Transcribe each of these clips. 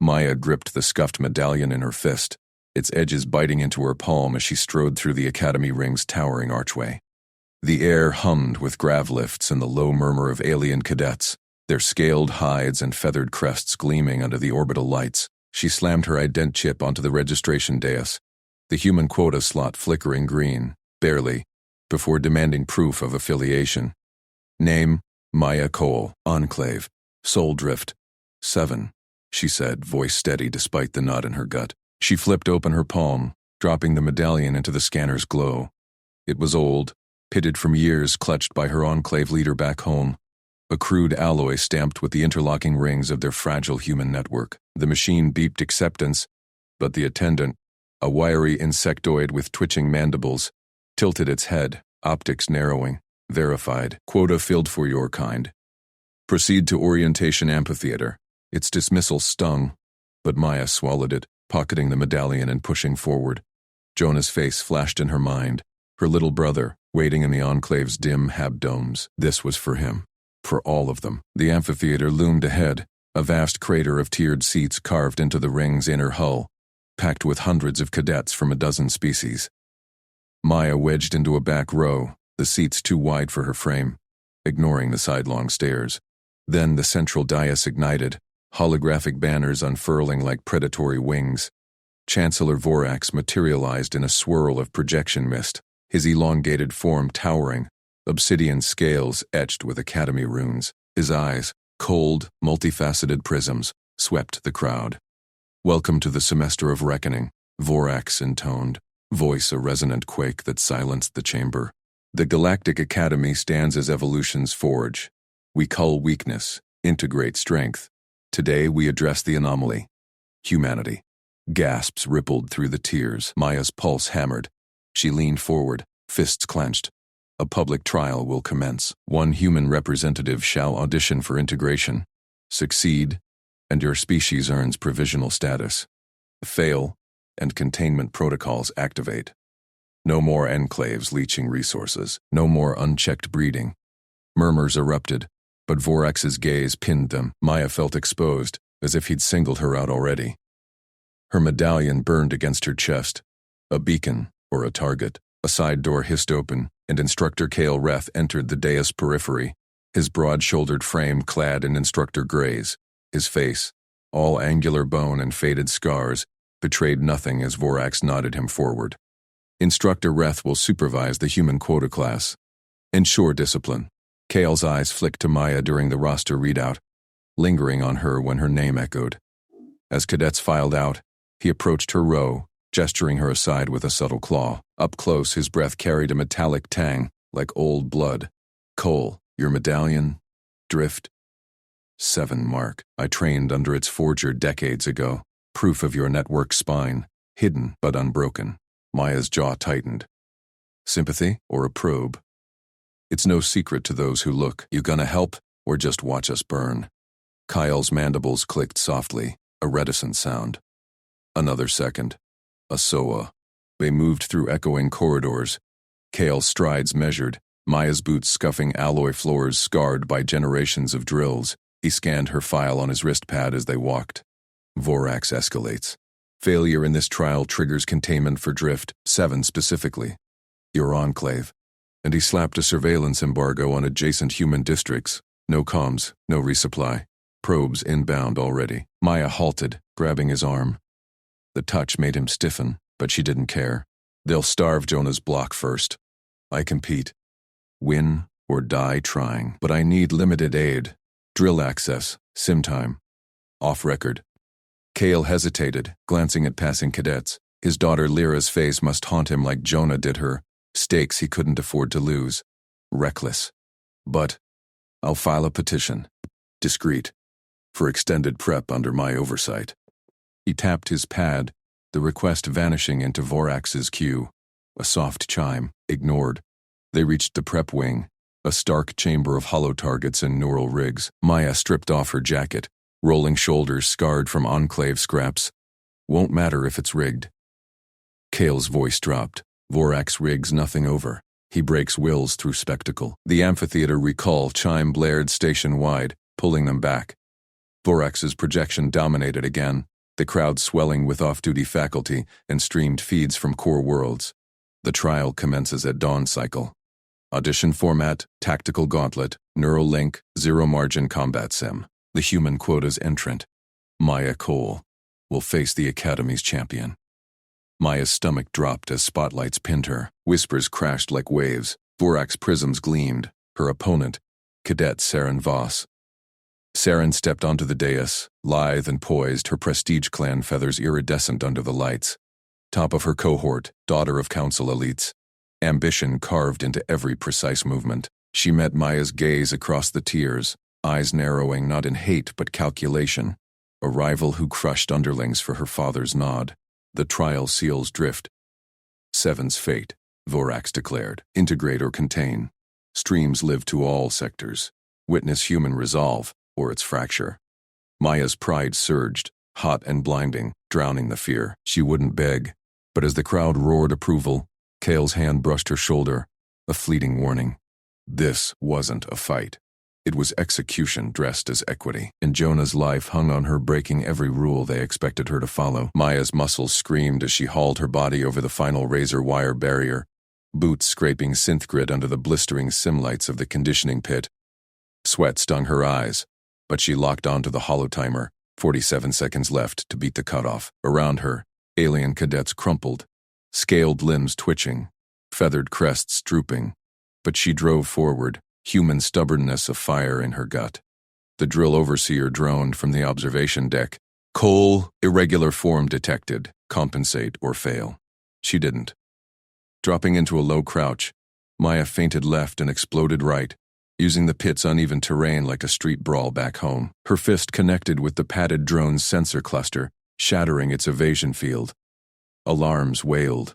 Maya gripped the scuffed medallion in her fist, its edges biting into her palm as she strode through the Academy Ring's towering archway. The air hummed with grav lifts and the low murmur of alien cadets, their scaled hides and feathered crests gleaming under the orbital lights. She slammed her ident chip onto the registration dais, the human quota slot flickering green, barely, before demanding proof of affiliation. Name, Maya Cole, Enclave, Soul Drift, 7, she said, voice steady despite the knot in her gut. She flipped open her palm, dropping the medallion into the scanner's glow. It was old, pitted from years clutched by her Enclave leader back home, a crude alloy stamped with the interlocking rings of their fragile human network. The machine beeped acceptance, but the attendant, a wiry insectoid with twitching mandibles, tilted its head, optics narrowing. Verified. Quota filled for your kind. Proceed to orientation amphitheater. Its dismissal stung, but Maya swallowed it, pocketing the medallion and pushing forward. Jonah's face flashed in her mind, her little brother, waiting in the Enclave's dim habdomes. This was for him. For all of them. The amphitheater loomed ahead, a vast crater of tiered seats carved into the ring's inner hull, packed with hundreds of cadets from a dozen species. Maya wedged into a back row, the seats too wide for her frame, ignoring the sidelong stairs. Then the central dais ignited, holographic banners unfurling like predatory wings. Chancellor Vorax materialized in a swirl of projection mist, his elongated form towering, obsidian scales etched with Academy runes. His eyes, cold, multifaceted prisms, swept the crowd. Welcome to the semester of reckoning, Vorax intoned, voice a resonant quake that silenced the chamber. The Galactic Academy stands as evolution's forge. We cull weakness, integrate strength. Today we address the anomaly. Humanity. Gasps rippled through the tiers. Maya's pulse hammered. She leaned forward, fists clenched. A public trial will commence. One human representative shall audition for integration. Succeed, and your species earns provisional status. Fail, and containment protocols activate. No more enclaves leeching resources. No more unchecked breeding. Murmurs erupted, but Vorax's gaze pinned them. Maya felt exposed, as if he'd singled her out already. Her medallion burned against her chest. A beacon, or a target. A side door hissed open, and Instructor Kale Reth entered the dais periphery, his broad-shouldered frame clad in instructor grays. His face, all angular bone and faded scars, betrayed nothing as Vorax nodded him forward. Instructor Reth will supervise the human quota class. Ensure discipline. Kale's eyes flicked to Maya during the roster readout, lingering on her when her name echoed. As cadets filed out, he approached her row, gesturing her aside with a subtle claw. Up close, his breath carried a metallic tang, like old blood. Cole, your medallion, Drift, 7 mark. I trained under its forger decades ago. Proof of your network spine, hidden but unbroken. Maya's jaw tightened. Sympathy or a probe? It's no secret to those who look. You gonna help, or just watch us burn? Kyle's mandibles clicked softly, a reticent sound. Another second. A SOA. They moved through echoing corridors. Kale's strides measured, Maya's boots scuffing alloy floors scarred by generations of drills. He scanned her file on his wrist pad as they walked. Vorax escalates. Failure in this trial triggers containment for Drift, 7 specifically. Your Enclave. And he slapped a surveillance embargo on adjacent human districts. No comms, no resupply. Probes inbound already. Maya halted, grabbing his arm. The touch made him stiffen, but she didn't care. They'll starve Jonah's block first. I compete. Win or die trying, but I need limited aid. Drill access, sim time. Off record. Kale hesitated, glancing at passing cadets. His daughter Lyra's face must haunt him like Jonah did her. Stakes he couldn't afford to lose. Reckless. But I'll file a petition. Discreet. For extended prep under my oversight. He tapped his pad, the request vanishing into Vorax's queue. A soft chime, ignored. They reached the prep wing, a stark chamber of hollow targets and neural rigs. Maya stripped off her jacket, rolling shoulders scarred from Enclave scraps. Won't matter if it's rigged. Kale's voice dropped. Vorax rigs nothing over. He breaks wills through spectacle. The amphitheater recall chime blared station-wide, pulling them back. Vorax's projection dominated again, the crowd swelling with off-duty faculty and streamed feeds from core worlds. The trial commences at dawn cycle. Audition format, tactical gauntlet, neural link, zero-margin combat sim. The human quota's entrant, Maya Cole, will face the Academy's champion. Maya's stomach dropped as spotlights pinned her. Whispers crashed like waves. Vorax prisms gleamed. Her opponent, Cadet Saren Voss. Saren stepped onto the dais, lithe and poised, her prestige clan feathers iridescent under the lights. Top of her cohort, daughter of council elites. Ambition carved into every precise movement. She met Maya's gaze across the tiers, eyes narrowing not in hate but calculation. A rival who crushed underlings for her father's nod. The trial seals drift. Seven's fate, Vorax declared. Integrate or contain. Streams live to all sectors. Witness human resolve, or its fracture. Maya's pride surged, hot and blinding, drowning the fear. She wouldn't beg, but as the crowd roared approval, Kale's hand brushed her shoulder, a fleeting warning. This wasn't a fight. It was execution dressed as equity, and Jonah's life hung on her breaking every rule they expected her to follow. Maya's muscles screamed as she hauled her body over the final razor wire barrier, boots scraping synth grid under the blistering sim lights of the conditioning pit. Sweat stung her eyes, but she locked onto the holo timer, 47 seconds left to beat the cutoff. Around her, alien cadets crumpled, scaled limbs twitching, feathered crests drooping, but she drove forward, human stubbornness afire in her gut. The drill overseer droned from the observation deck. Cole, irregular form detected. Compensate or fail. She didn't. Dropping into a low crouch, Maya feinted left and exploded right, using the pit's uneven terrain like a street brawl back home. Her fist connected with the padded drone's sensor cluster, shattering its evasion field. Alarms wailed.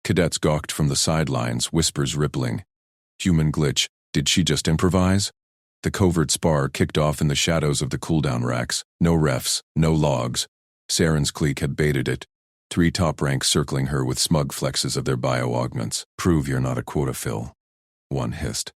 Cadets gawked from the sidelines, whispers rippling. Human glitch. Did she just improvise? The covert spar kicked off in the shadows of the cooldown racks. No refs, no logs. Saren's clique had baited it. 3 top ranks circling her with smug flexes of their bio-augments. Prove you're not a quota fill. One hissed.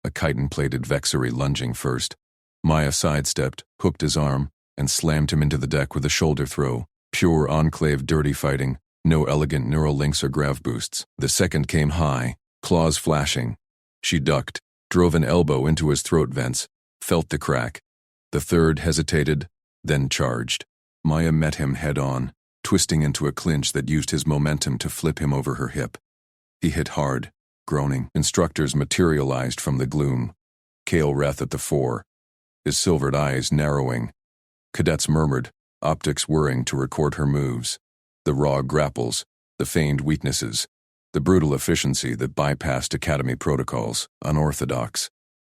A chitin-plated vexery lunging first. Maya sidestepped, hooked his arm, and slammed him into the deck with a shoulder throw. Pure enclave dirty fighting, no elegant neural links or grav boosts. The second came high, claws flashing. She ducked, drove an elbow into his throat vents, felt the crack. The third hesitated, then charged. Maya met him head-on, twisting into a clinch that used his momentum to flip him over her hip. He hit hard, groaning. Instructors materialized from the gloom. Kale Reth at the fore, his silvered eyes narrowing. Cadets murmured, optics whirring to record her moves. The raw grapples, the feigned weaknesses, the brutal efficiency that bypassed academy protocols, unorthodox.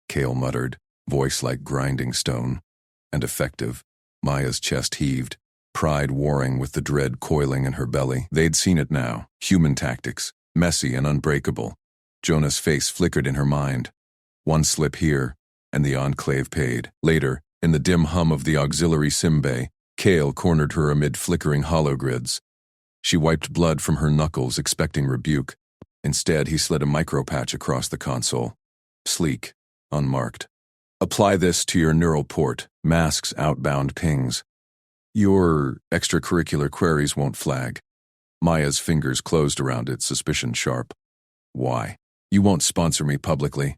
Kale muttered, voice like grinding stone. And effective. Maya's chest heaved, pride warring with the dread coiling in her belly. They'd seen it now. Human tactics, messy and unbreakable. Jonah's face flickered in her mind. One slip here, and the enclave paid. Later, in the dim hum of the auxiliary sim bay, Kale cornered her amid flickering hologrids. She wiped blood from her knuckles, expecting rebuke. Instead, he slid a micropatch across the console. Sleek, unmarked. Apply this to your neural port. Masks outbound pings. Your extracurricular queries won't flag. Maya's fingers closed around it, suspicion sharp. Why? You won't sponsor me publicly.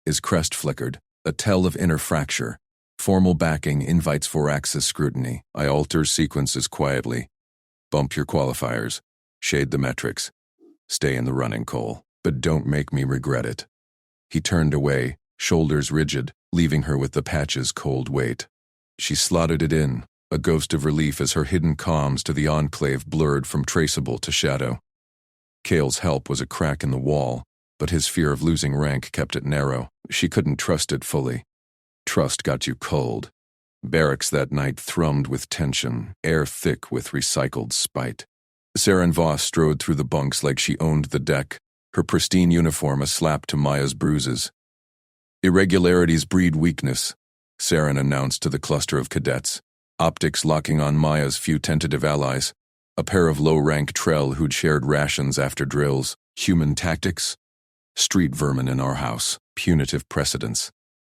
His crest flickered, a tell of inner fracture. Formal backing invites Vorax's scrutiny. I alter sequences quietly. Bump your qualifiers. Shade the metrics. Stay in the running, Cole. But don't make me regret it. He turned away, shoulders rigid, leaving her with the patch's cold weight. She slotted it in, a ghost of relief as her hidden comms to the enclave blurred from traceable to shadow. Kale's help was a crack in the wall, but his fear of losing rank kept it narrow. She couldn't trust it fully. Trust got you cold. Barracks that night thrummed with tension, air thick with recycled spite. Saren Voss strode through the bunks like she owned the deck, her pristine uniform a slap to Maya's bruises. Irregularities breed weakness, Saren announced to the cluster of cadets, optics locking on Maya's few tentative allies, a pair of low-rank Trell who'd shared rations after drills. Human tactics? Street vermin in our house, punitive precedents.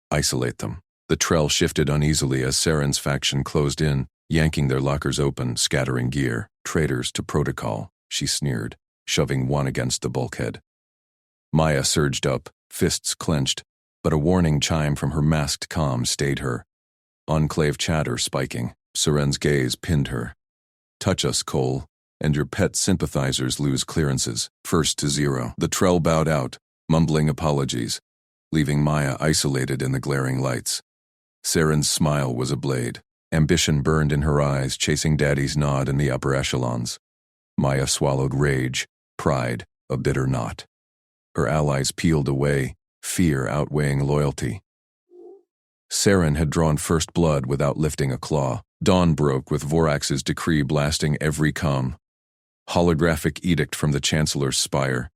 Isolate them. The trail shifted uneasily as Saren's faction closed in, yanking their lockers open, scattering gear. Traitors to protocol, she sneered, shoving one against the bulkhead. Maya surged up, fists clenched, but a warning chime from her masked comm stayed her. Enclave chatter spiking, Saren's gaze pinned her. Touch us, Cole, and your pet sympathizers lose clearances, first to zero. The Trell bowed out, mumbling apologies, leaving Maya isolated in the glaring lights. Saren's smile was a blade. Ambition burned in her eyes, chasing Daddy's nod in the upper echelons. Maya swallowed rage, pride, a bitter knot. Her allies peeled away, fear outweighing loyalty. Saren had drawn first blood without lifting a claw. Dawn broke with Vorax's decree blasting every comm. Holographic edict from the Chancellor's spire.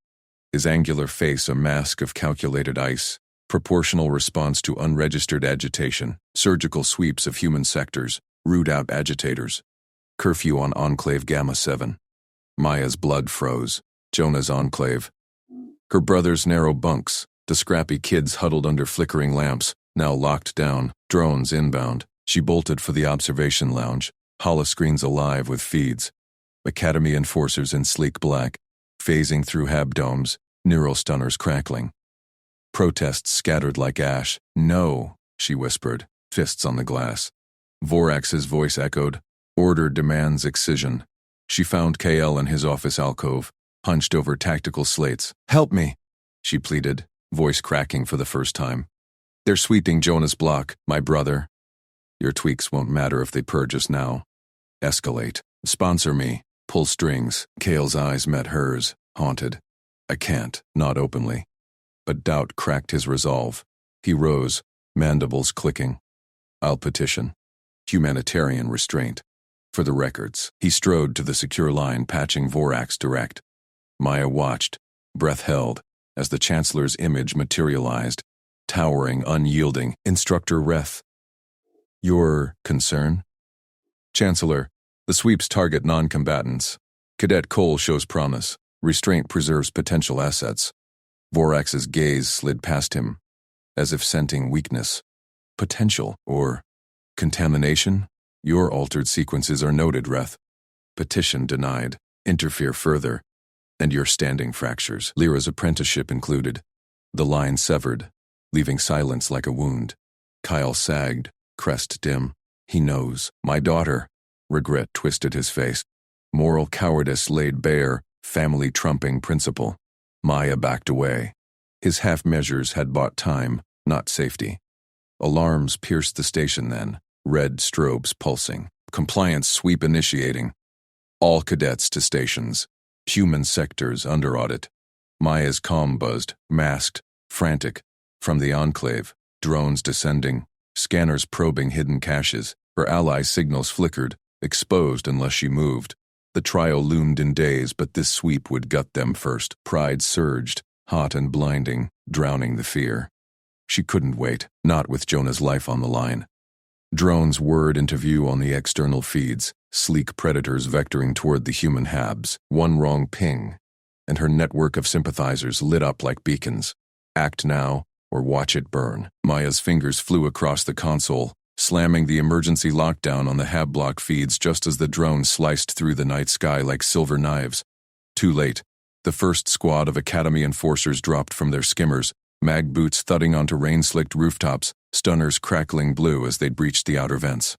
His angular face a mask of calculated ice. Proportional response to unregistered agitation, surgical sweeps of human sectors, root out agitators. Curfew on Enclave Gamma 7. Maya's blood froze. Jonah's enclave. Her brother's narrow bunks, the scrappy kids huddled under flickering lamps, now locked down, drones inbound. She bolted for the observation lounge, holoscreens alive with feeds. Academy enforcers in sleek black, phasing through habdomes, neural stunners crackling. Protests scattered like ash. No, she whispered, fists on the glass. Vorax's voice echoed. Order demands excision. She found KL in his office alcove, hunched over tactical slates. Help me, she pleaded, voice cracking for the first time. They're sweeping Jonah's block, my brother. Your tweaks won't matter if they purge us now. Escalate. Sponsor me. Pull strings. Kale's eyes met hers, haunted. I can't, not openly. But doubt cracked his resolve. He rose, mandibles clicking. I'll petition. Humanitarian restraint. For the records, he strode to the secure line patching Vorax direct. Maya watched, breath held, as the Chancellor's image materialized, towering, unyielding. Instructor Reth. Your concern? Chancellor, the sweeps target non-combatants. Cadet Cole shows promise. Restraint preserves potential assets. Vorax's gaze slid past him, as if scenting weakness. Potential, or contamination? Your altered sequences are noted, Reth. Petition denied. Interfere further. And your standing fractures. Lyra's apprenticeship included. The line severed, leaving silence like a wound. Kyle sagged, crest dim. He knows. My daughter. Regret twisted his face. Moral cowardice laid bare, family trumping principle. Maya backed away. His half-measures had bought time, not safety. Alarms pierced the station then, red strobes pulsing. Compliance sweep initiating. All cadets to stations. Human sectors under audit. Maya's comm buzzed, masked, frantic. From the enclave, drones descending, scanners probing hidden caches. Her ally signals flickered, exposed unless she moved. The trial loomed in days, but this sweep would gut them first. Pride surged, hot and blinding, drowning the fear. She couldn't wait, not with Jonah's life on the line. Drones whirred into view on the external feeds, sleek predators vectoring toward the human habs. One wrong ping, and her network of sympathizers lit up like beacons. Act now, or watch it burn. Maya's fingers flew across the console, slamming the emergency lockdown on the hab block feeds just as the drone sliced through the night sky like silver knives. Too late. The first squad of Academy enforcers dropped from their skimmers, mag boots thudding onto rain-slicked rooftops, stunners crackling blue as they breached the outer vents.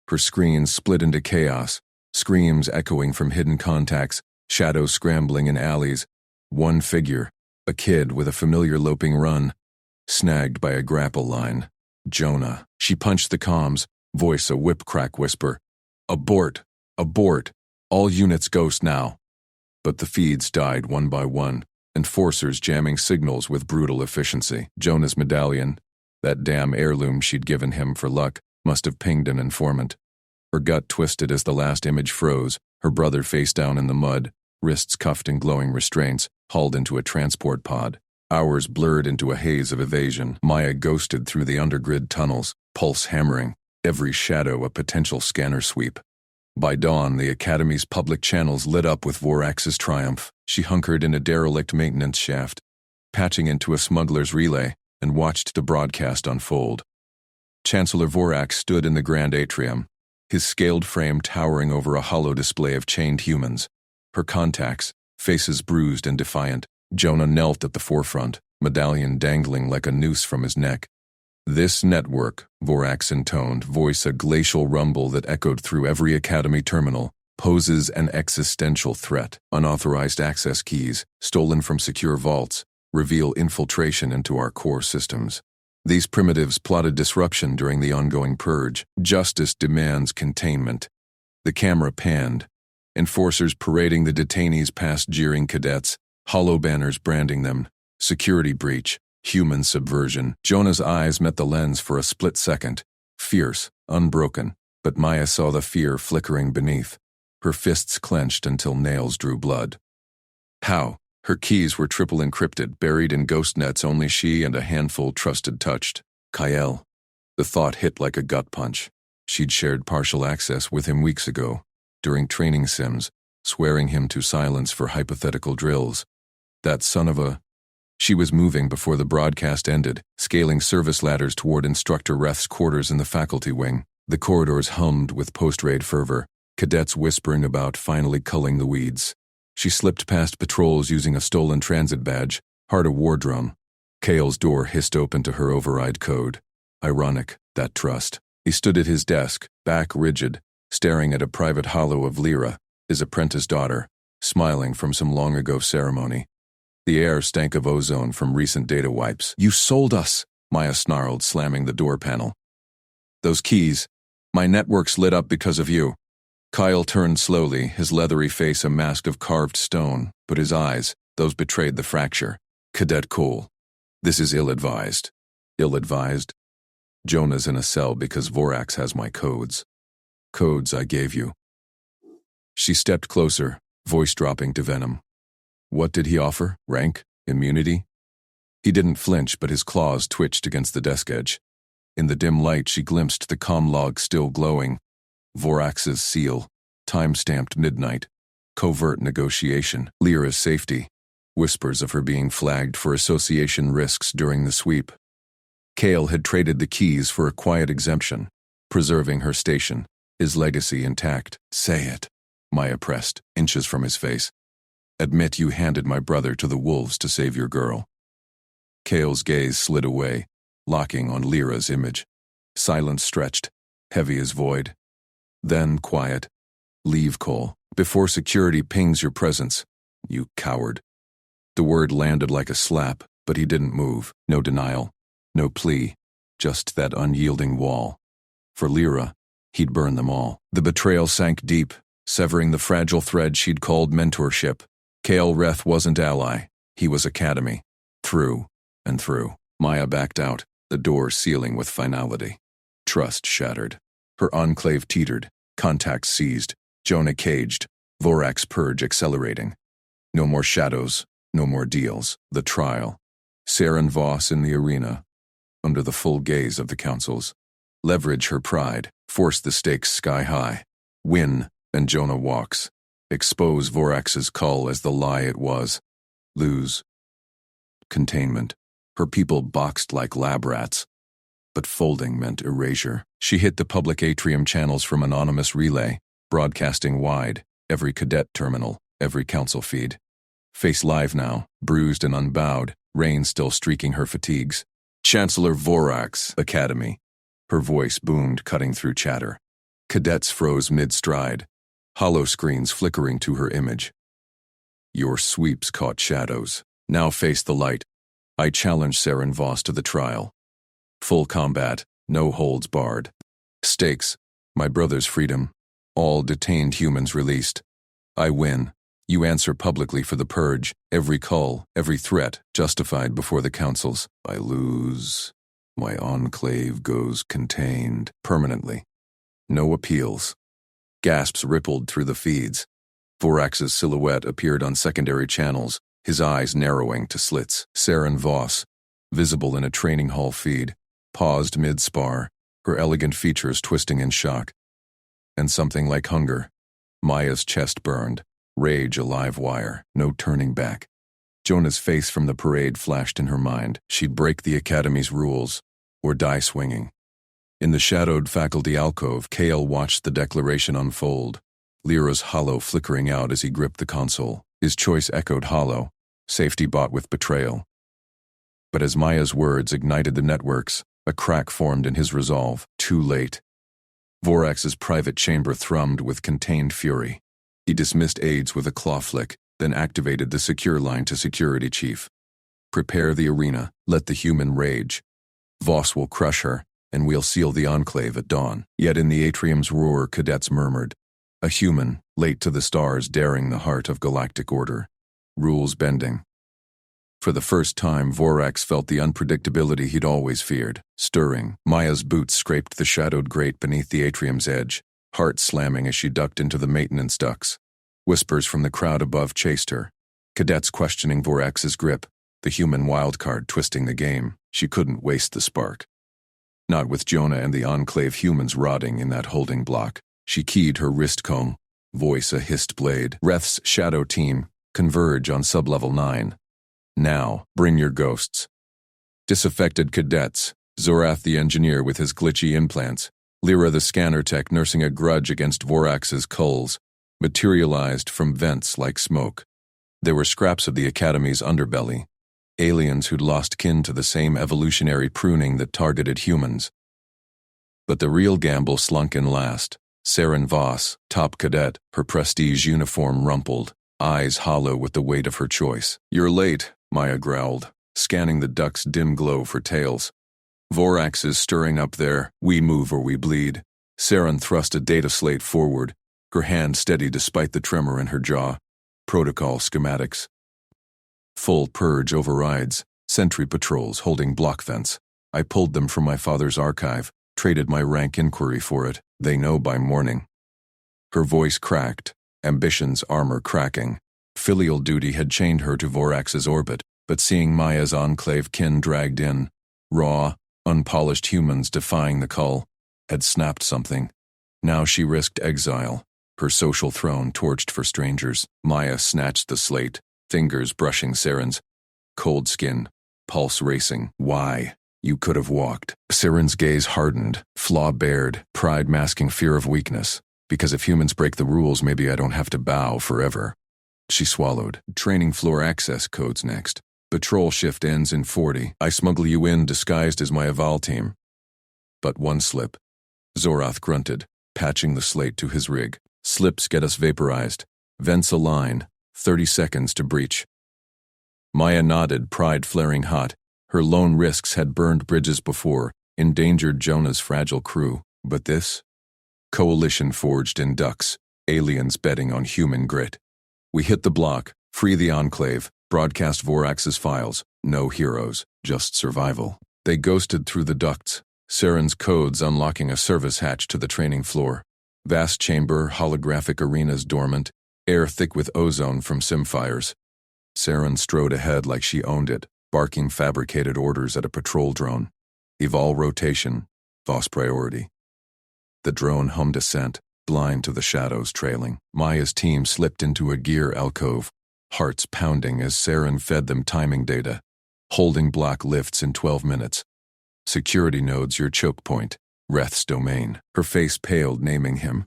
Her screens split into chaos, screams echoing from hidden contacts, shadows scrambling in alleys. One figure, a kid with a familiar loping run, snagged by a grapple line. Jonah. She punched the comms, voice a whip-crack whisper. Abort! Abort! All units ghost now. But the feeds died one by one, enforcers jamming signals with brutal efficiency. Jonah's medallion, that damn heirloom she'd given him for luck, must have pinged an informant. Her gut twisted as the last image froze, her brother face down in the mud, wrists cuffed in glowing restraints, hauled into a transport pod. Hours blurred into a haze of evasion. Maya ghosted through the undergrid tunnels, pulse hammering, every shadow a potential scanner sweep. By dawn, the Academy's public channels lit up with Vorax's triumph. She hunkered in a derelict maintenance shaft, patching into a smuggler's relay, and watched the broadcast unfold. Chancellor Vorax stood in the grand atrium, his scaled frame towering over a hollow display of chained humans. Her contacts, faces bruised and defiant. Jonah knelt at the forefront, medallion dangling like a noose from his neck. "This network," Vorax intoned, voice a glacial rumble that echoed through every Academy terminal, "poses an existential threat. Unauthorized access keys, stolen from secure vaults, reveal infiltration into our core systems. These primitives plotted disruption during the ongoing purge. Justice demands containment." The camera panned. Enforcers parading the detainees past jeering cadets, hollow banners branding them. Security breach, human subversion. Jonah's eyes met the lens for a split second. Fierce, unbroken, but Maya saw the fear flickering beneath. Her fists clenched until nails drew blood. How? Her keys were triple encrypted, buried in ghost nets only she and a handful trusted touched. Kyle. The thought hit like a gut punch. She'd shared partial access with him weeks ago, during training sims, swearing him to silence for hypothetical drills. That son of a... She was moving before the broadcast ended, scaling service ladders toward Instructor Reth's quarters in the faculty wing. The corridors hummed with post-raid fervor, cadets whispering about finally culling the weeds. She slipped past patrols using a stolen transit badge, heart a war drum. Kale's door hissed open to her override code. Ironic, that trust. He stood at his desk, back rigid, staring at a private hollow of Lyra, his apprentice daughter, smiling from some long-ago ceremony. The air stank of ozone from recent data wipes. "You sold us," Maya snarled, slamming the door panel. "Those keys. My network's lit up because of you." Kyle turned slowly, his leathery face a mask of carved stone, but his eyes, those betrayed the fracture. "Cadet Cole, this is ill-advised." "Ill-advised?" "Jonah's in a cell because Vorax has my codes. Codes I gave you." She stepped closer, voice dropping to venom. "What did he offer? Rank? Immunity?" He didn't flinch, but his claws twitched against the desk edge. In the dim light, she glimpsed the comm log still glowing. Vorax's seal, time-stamped midnight. Covert negotiation. Lyra's safety. Whispers of her being flagged for association risks during the sweep. Kale had traded the keys for a quiet exemption, preserving her station, his legacy intact. "Say it," Maya pressed, inches from his face. "Admit you handed my brother to the wolves to save your girl." Kale's gaze slid away, locking on Lyra's image. Silence stretched, heavy as void. Then quiet. "Leave, Cole, before security pings your presence. You coward." The word landed like a slap, but he didn't move. No denial, no plea, just that unyielding wall. For Lyra, he'd burn them all. The betrayal sank deep, severing the fragile thread she'd called mentorship. Kale Reth wasn't ally, he was Academy. Through and through. Maya backed out, the door sealing with finality. Trust shattered. Her enclave teetered, contacts seized, Jonah caged, Vorax purge accelerating. No more shadows, no more deals. The trial. Saren Voss in the arena, under the full gaze of the councils. Leverage her pride, force the stakes sky high. Win, and Jonah walks. Expose Vorax's cull as the lie it was. Lose. Containment. Her people boxed like lab rats. But folding meant erasure. She hit the public atrium channels from anonymous relay, broadcasting wide, every cadet terminal, every council feed. Face live now, bruised and unbowed, rain still streaking her fatigues. "Chancellor Vorax, Academy." Her voice boomed, cutting through chatter. Cadets froze mid-stride, hollow screens flickering to her image. "Your sweeps caught shadows. Now face the light. I challenge Saren Voss to the trial. Full combat, no holds barred. Stakes, my brother's freedom. All detained humans released. I win. You answer publicly for the purge. Every call, every threat, justified before the councils. I lose. My enclave goes contained. Permanently. No appeals." Gasps rippled through the feeds. Vorax's silhouette appeared on secondary channels, his eyes narrowing to slits. Saren Voss, visible in a training hall feed, paused mid-spar, her elegant features twisting in shock. And something like hunger. Maya's chest burned, rage a live wire, no turning back. Jonah's face from the parade flashed in her mind. She'd break the Academy's rules, or die swinging. In the shadowed faculty alcove, Kale watched the declaration unfold, Lyra's hollow flickering out as he gripped the console. His choice echoed hollow, safety bought with betrayal. But as Maya's words ignited the networks, a crack formed in his resolve. Too late. Vorax's private chamber thrummed with contained fury. He dismissed aides with a claw flick, then activated the secure line to security chief. Prepare the arena, let the human rage. Voss will crush her, and we'll seal the enclave at dawn. Yet in the atrium's roar, cadets murmured. A human, late to the stars, daring the heart of galactic order. Rules bending. For the first time, Vorax felt the unpredictability he'd always feared. Stirring, Maya's boots scraped the shadowed grate beneath the atrium's edge, heart slamming as she ducked into the maintenance ducts. Whispers from the crowd above chased her. Cadets questioning Vorax's grip, the human wildcard twisting the game. She couldn't waste the spark. Not with Jonah and the enclave humans rotting in that holding block. She keyed her wrist comb, voice a hissed blade. Reth's shadow team, converge on sublevel 9. Now, bring your ghosts. Disaffected cadets, Zorath the engineer with his glitchy implants, Lyra the scanner tech nursing a grudge against Vorax's culls, materialized from vents like smoke. There were scraps of the Academy's underbelly, aliens who'd lost kin to the same evolutionary pruning that targeted humans. But the real gamble slunk in last. Saren Voss, top cadet, her prestige uniform rumpled, eyes hollow with the weight of her choice. You're late, Maya growled, scanning the duct's dim glow for tails. Vorax is stirring up there. We move or we bleed. Saren thrust a data slate forward, her hand steady despite the tremor in her jaw. Protocol schematics. Full purge overrides, sentry patrols holding block vents. I pulled them from my father's archive, traded my rank inquiry for it. They know by morning. Her voice cracked, ambition's armor cracking. Filial duty had chained her to Vorax's orbit, but seeing Maya's enclave kin dragged in, raw, unpolished humans defying the cull, had snapped something. Now she risked exile, her social throne torched for strangers. Maya snatched the slate, fingers brushing Saren's. Cold skin, pulse racing. Why? You could have walked. Saren's gaze hardened, flaw bared, pride masking fear of weakness. Because if humans break the rules, maybe I don't have to bow forever. She swallowed. Training floor access codes next. Patrol shift ends in 40. I smuggle you in disguised as my eval team. But one slip. Zorath grunted, patching the slate to his rig. Slips get us vaporized. Vents align. 30 seconds to breach. Maya nodded, pride flaring hot. Her lone risks had burned bridges before, endangered Jonah's fragile crew. But this? Coalition forged in ducks, aliens betting on human grit. We hit the block, free the enclave, broadcast Vorax's files. No heroes, just survival. They ghosted through the ducts, Saren's codes unlocking a service hatch to the training floor. Vast chamber, holographic arenas dormant, air thick with ozone from simfires. Saren strode ahead like she owned it, barking fabricated orders at a patrol drone. Eval rotation, Voss priority. The drone hummed ascent, blind to the shadows trailing. Maya's team slipped into a gear alcove, hearts pounding as Saren fed them timing data. Holding block lifts in 12 minutes. Security nodes your choke point, Reth's domain. Her face paled, naming him.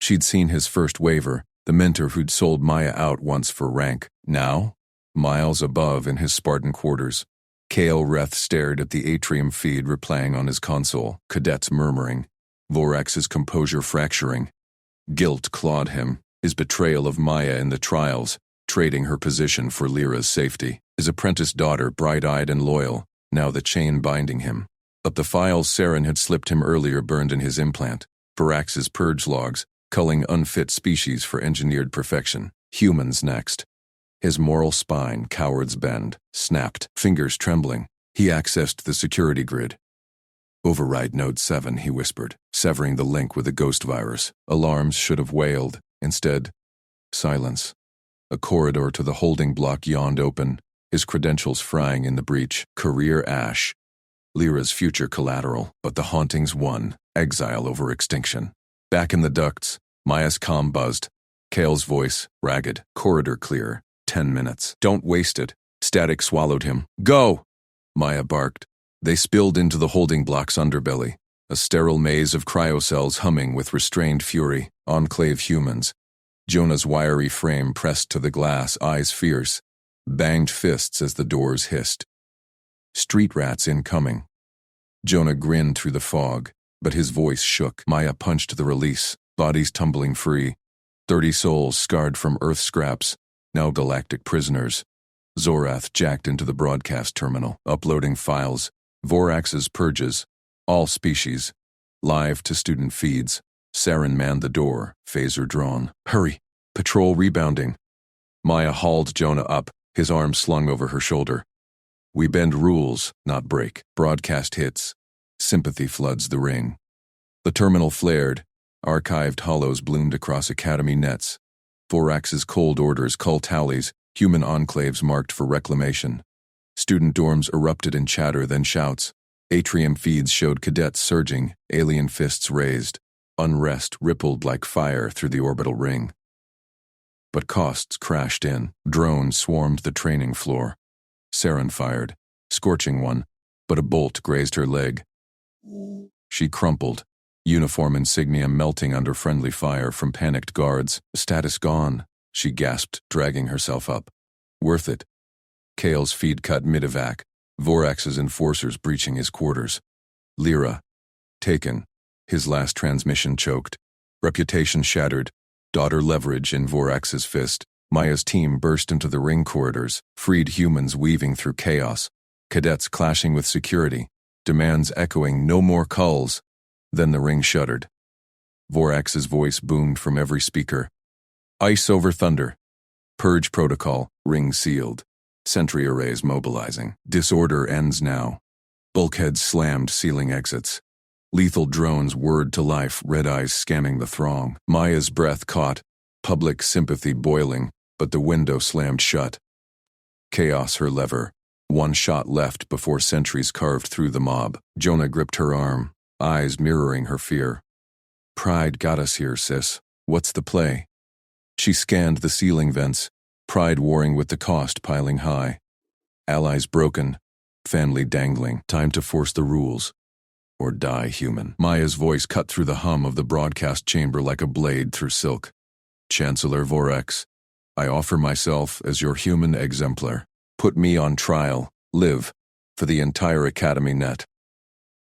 She'd seen his first waiver, the mentor who'd sold Maya out once for rank. Now, miles above in his Spartan quarters, Kale Reth stared at the atrium feed replaying on his console, cadets murmuring, Vorax's composure fracturing. Guilt clawed him, his betrayal of Maya in the trials, trading her position for Lyra's safety. His apprentice daughter, bright-eyed and loyal, now the chain binding him. But the files Saren had slipped him earlier burned in his implant. Vorax's purge logs, culling unfit species for engineered perfection. Humans next. His moral spine, coward's bend, snapped, fingers trembling. He accessed the security grid. Override Node 7, he whispered, severing the link with the ghost virus. Alarms should have wailed. Instead, silence. A corridor to the holding block yawned open, his credentials frying in the breach. Career ash. Lyra's future collateral, but the hauntings won. Exile over extinction. Back in the ducts, Maya's comm buzzed. Kale's voice, ragged. Corridor clear. 10 minutes. Don't waste it. Static swallowed him. Go! Maya barked. They spilled into the holding block's underbelly. A sterile maze of cryocells humming with restrained fury, enclave humans. Jonah's wiry frame pressed to the glass, eyes fierce, banged fists as the doors hissed. Street rats incoming. Jonah grinned through the fog, but his voice shook. Maya punched the release, bodies tumbling free. 30 souls scarred from Earth scraps, now galactic prisoners. Zorath jacked into the broadcast terminal, uploading files, Vorax's purges, all species, live to student feeds. Saren manned the door, phaser drawn. Hurry! Patrol rebounding. Maya hauled Jonah up, his arm slung over her shoulder. We bend rules, not break. Broadcast hits. Sympathy floods the ring. The terminal flared. Archived hollows bloomed across Academy nets. Vorax's cold orders, cull tallies, human enclaves marked for reclamation. Student dorms erupted in chatter, then shouts. Atrium feeds showed cadets surging, alien fists raised. Unrest rippled like fire through the orbital ring. But costs crashed in. Drones swarmed the training floor. Saren fired, scorching one, but a bolt grazed her leg. She crumpled, uniform insignia melting under friendly fire from panicked guards. Status gone, she gasped, dragging herself up. Worth it. Kale's feed cut mid-evac, Vorax's enforcers breaching his quarters. Lyra. Taken. His last transmission choked. Reputation shattered. Daughter leverage in Vorax's fist. Maya's team burst into the ring corridors, freed humans weaving through chaos. Cadets clashing with security. Demands echoing, no more culls. Then the ring shuddered. Vorax's voice boomed from every speaker. Ice over thunder. Purge protocol, ring sealed. Sentry arrays mobilizing. Disorder ends now. Bulkheads slammed, sealing exits. Lethal drones whirred to life, red eyes scanning the throng. Maya's breath caught, public sympathy boiling, but the window slammed shut. Chaos her lever. One shot left before sentries carved through the mob. Jonah gripped her arm, eyes mirroring her fear. Pride got us here, sis. What's the play? She scanned the ceiling vents, pride warring with the cost piling high. Allies broken, family dangling. Time to force the rules. Or die human. Maya's voice cut through the hum of the broadcast chamber like a blade through silk. Chancellor Vorax, I offer myself as your human exemplar. Put me on trial, live, for the entire Academy net.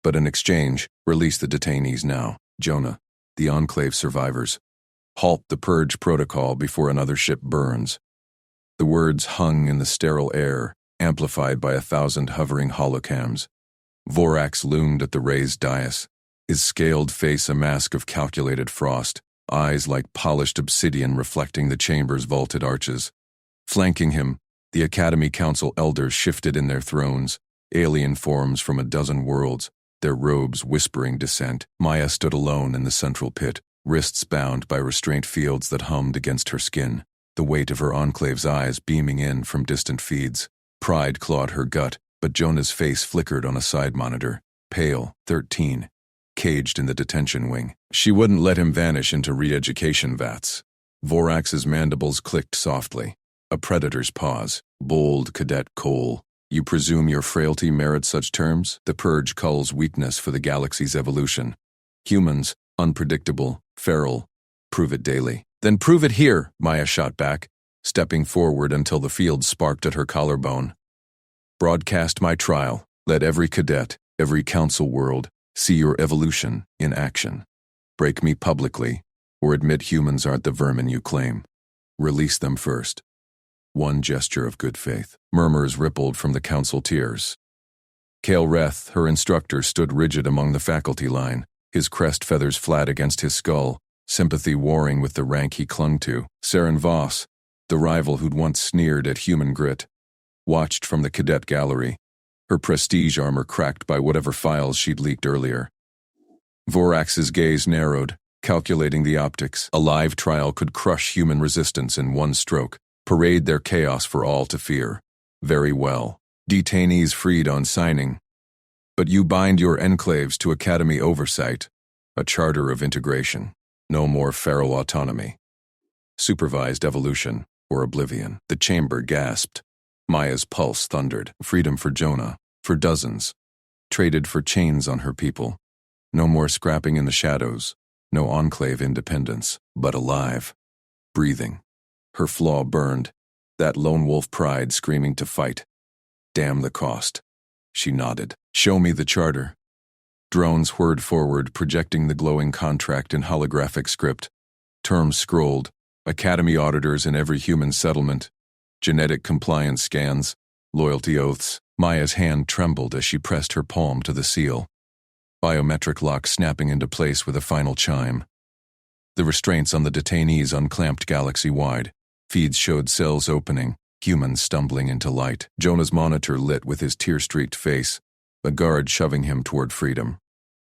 But in exchange, release the detainees now. Jonah, the Enclave survivors. Halt the purge protocol before another ship burns. The words hung in the sterile air, amplified by 1,000 hovering holocams. Vorax loomed at the raised dais, his scaled face a mask of calculated frost, eyes like polished obsidian reflecting the chamber's vaulted arches. Flanking him, the Academy Council elders shifted in their thrones, alien forms from a dozen worlds, their robes whispering dissent. Maya stood alone in the central pit, wrists bound by restraint fields that hummed against her skin, the weight of her enclave's eyes beaming in from distant feeds. Pride clawed her gut, but Jonah's face flickered on a side monitor, pale, 13, caged in the detention wing. She wouldn't let him vanish into re-education vats. Vorax's mandibles clicked softly. A predator's pause. Bold Cadet Cole. You presume your frailty merits such terms? The purge culls weakness for the galaxy's evolution. Humans, unpredictable, feral. Prove it daily. Then prove it here, Maya shot back, stepping forward until the field sparked at her collarbone. Broadcast my trial. Let every cadet, every council world, see your evolution in action. Break me publicly, or admit humans aren't the vermin you claim. Release them first. One gesture of good faith. Murmurs rippled from the council tiers. Kale Reth, her instructor, stood rigid among the faculty line, his crest feathers flat against his skull, sympathy warring with the rank he clung to. Saren Voss, the rival who'd once sneered at human grit, watched from the cadet gallery, her prestige armor cracked by whatever files she'd leaked earlier. Vorax's gaze narrowed, calculating the optics. A live trial could crush human resistance in one stroke, parade their chaos for all to fear. Very well. Detainees freed on signing. But you bind your enclaves to Academy oversight, a charter of integration. No more feral autonomy. Supervised evolution, or oblivion. The chamber gasped. Maya's pulse thundered. Freedom for Jonah, for dozens. Traded for chains on her people. No more scrapping in the shadows, no enclave independence, but alive, breathing. Her flaw burned, that lone wolf pride screaming to fight. Damn the cost. She nodded. Show me the charter. Drones whirred forward, projecting the glowing contract in holographic script. Terms scrolled, academy auditors in every human settlement, genetic compliance scans, loyalty oaths. Maya's hand trembled as she pressed her palm to the seal. Biometric lock snapping into place with a final chime. The restraints on the detainees unclamped galaxy-wide. Feeds showed cells opening, humans stumbling into light. Jonah's monitor lit with his tear-streaked face, a guard shoving him toward freedom.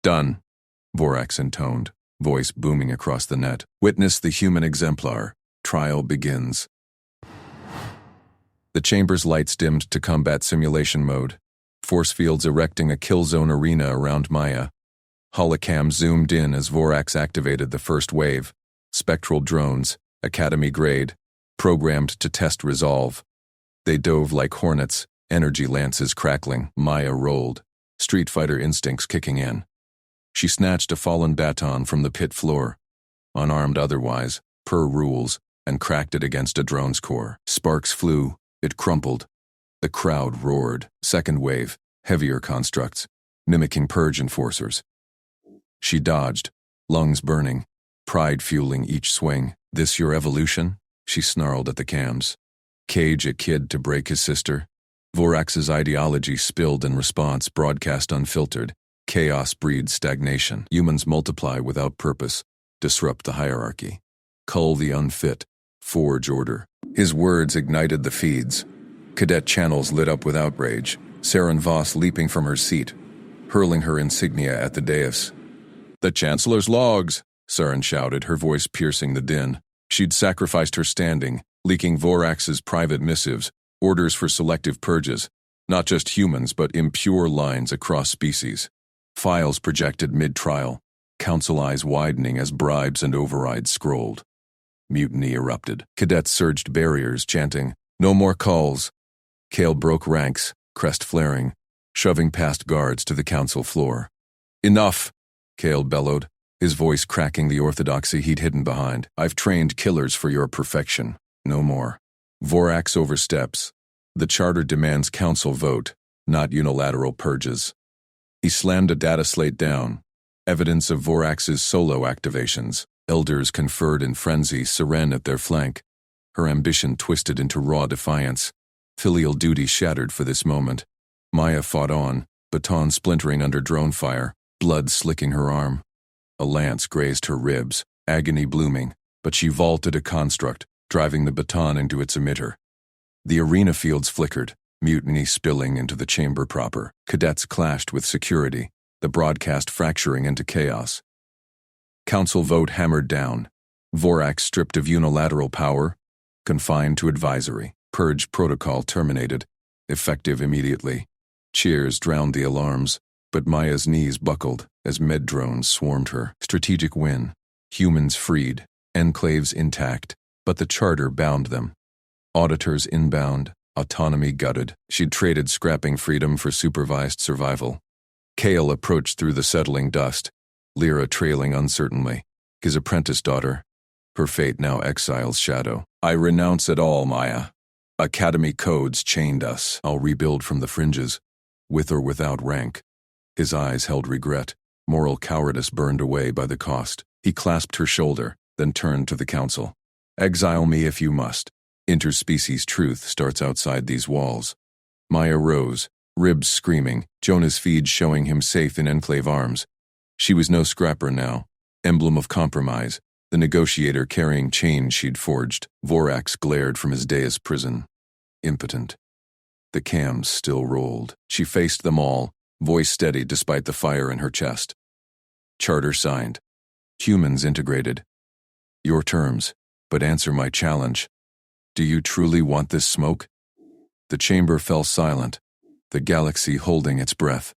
Done, Vorax intoned, voice booming across the net. Witness the human exemplar. Trial begins. The chamber's lights dimmed to combat simulation mode, force fields erecting a kill zone arena around Maya. Holocam zoomed in as Vorax activated the first wave. Spectral drones, academy grade, programmed to test resolve. They dove like hornets, energy lances crackling. Maya rolled, Street Fighter instincts kicking in. She snatched a fallen baton from the pit floor, unarmed otherwise, per rules, and cracked it against a drone's core. Sparks flew. It crumpled. The crowd roared. Second wave, heavier constructs, mimicking purge enforcers. She dodged, lungs burning, pride fueling each swing. This your evolution? She snarled at the cams. Cage a kid to break his sister? Vorax's ideology spilled in response, broadcast unfiltered. Chaos breeds stagnation. Humans multiply without purpose, disrupt the hierarchy. Cull the unfit, forge order. His words ignited the feeds. Cadet channels lit up with outrage, Saren Voss leaping from her seat, hurling her insignia at the dais. The Chancellor's logs, Saren shouted, her voice piercing the din. She'd sacrificed her standing, leaking Vorax's private missives, orders for selective purges, not just humans but impure lines across species. Files projected mid-trial, council eyes widening as bribes and overrides scrolled. Mutiny erupted. Cadets surged barriers, chanting, "No more calls." Kale broke ranks, crest flaring, shoving past guards to the council floor. "Enough," Kale bellowed, his voice cracking the orthodoxy he'd hidden behind. "I've trained killers for your perfection. No more." Vorax oversteps. The charter demands council vote, not unilateral purges. He slammed a data slate down, evidence of Vorax's solo activations. Elders conferred in frenzy, Seren at their flank. Her ambition twisted into raw defiance. Filial duty shattered for this moment. Maya fought on, baton splintering under drone fire, blood slicking her arm. A lance grazed her ribs, agony blooming, but she vaulted a construct, driving the baton into its emitter. The arena fields flickered, mutiny spilling into the chamber proper. Cadets clashed with security, the broadcast fracturing into chaos. Council vote hammered down. Vorax stripped of unilateral power, confined to advisory. Purge protocol terminated, effective immediately. Cheers drowned the alarms, but Maya's knees buckled as med drones swarmed her. Strategic win. Humans freed, enclaves intact, but the charter bound them. Auditors inbound, autonomy gutted. She'd traded scrapping freedom for supervised survival. Kale approached through the settling dust, Lyra trailing uncertainly, his apprentice daughter, her fate now exile's shadow. "I renounce it all, Maya. Academy codes chained us. I'll rebuild from the fringes, with or without rank." His eyes held regret, moral cowardice burned away by the cost. He clasped her shoulder, then turned to the council. "Exile me if you must. Interspecies truth starts outside these walls." Maya rose, ribs screaming, Jonah's feed showing him safe in enclave arms. She was no scrapper now, emblem of compromise, the negotiator carrying chains she'd forged. Vorax glared from his dais prison, impotent. The cams still rolled. She faced them all, voice steady despite the fire in her chest. Charter signed. Humans integrated. Your terms, but answer my challenge. Do you truly want this smoke? The chamber fell silent, the galaxy holding its breath.